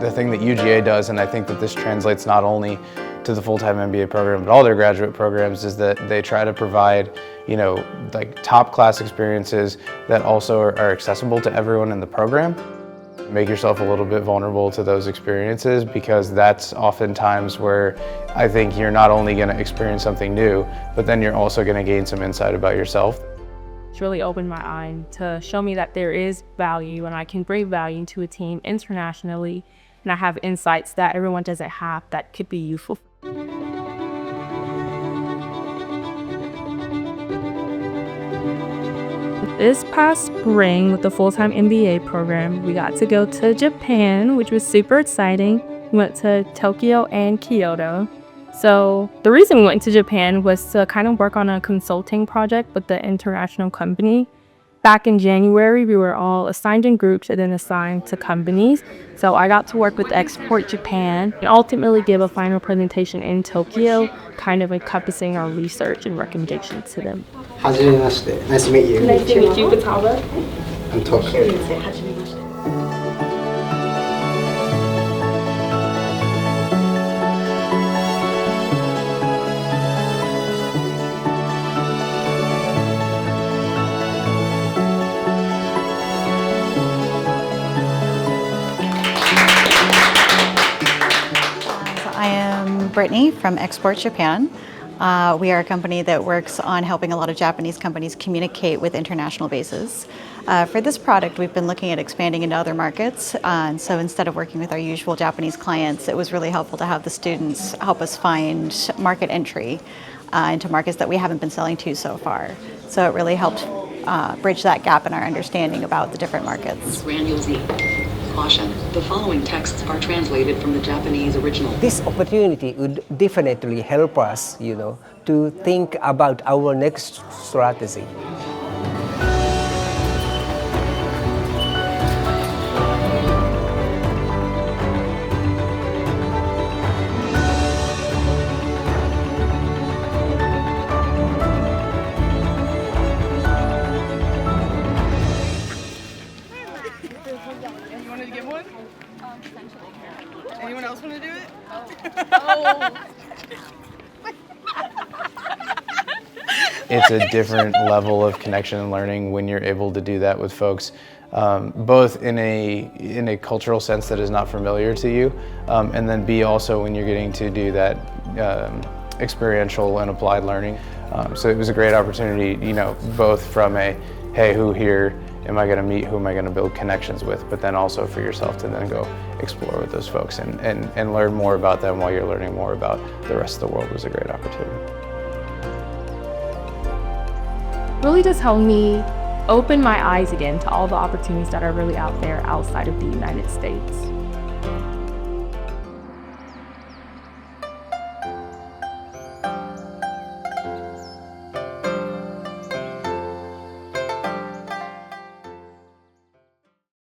the thing that UGA does, and I think that this translates not only to the full-time MBA program, but all their graduate programs, is that they try to provide, like top-class experiences that also are accessible to everyone in the program. Make yourself a little bit vulnerable to those experiences, because that's oftentimes where I think you're not only going to experience something new, but then you're also going to gain some insight about yourself. It's really opened my eye to show me that there is value and I can bring value to a team internationally, and I have insights that everyone doesn't have that could be useful. This past spring with the full-time MBA program, we got to go to Japan, which was super exciting. We went to Tokyo and Kyoto. So the reason we went to Japan was to kind of work on a consulting project with the international company. Back in January, we were all assigned in groups and then assigned to companies. So I got to work with Export Japan and ultimately give a final presentation in Tokyo, kind of encompassing our research and recommendations to them. Hajimemashite. Nice to meet you. Nice to meet you, Futaba. I'm Tokyo. I am Brittany from Export Japan. We are a company that works on helping a lot of Japanese companies communicate with international bases. For this product, we've been looking at expanding into other markets. And so instead of working with our usual Japanese clients, it was really helpful to have the students help us find market entry into markets that we haven't been selling to so far. So it really helped bridge that gap in our understanding about the different markets. Caution, the following texts are translated from the Japanese original. This opportunity would definitely help us, to think about our next strategy. You wanted to get one? Anyone else want to do it? Oh. It's a different level of connection and learning when you're able to do that with folks, both in a cultural sense that is not familiar to you, and then B, also when you're getting to do that experiential and applied learning. So it was a great opportunity, both from a, hey, who here am I going to meet, who am I going to build connections with, but then also for yourself to then go explore with those folks and learn more about them while you're learning more about the rest of the world was a great opportunity. Really just helped me open my eyes again to all the opportunities that are really out there outside of the United States.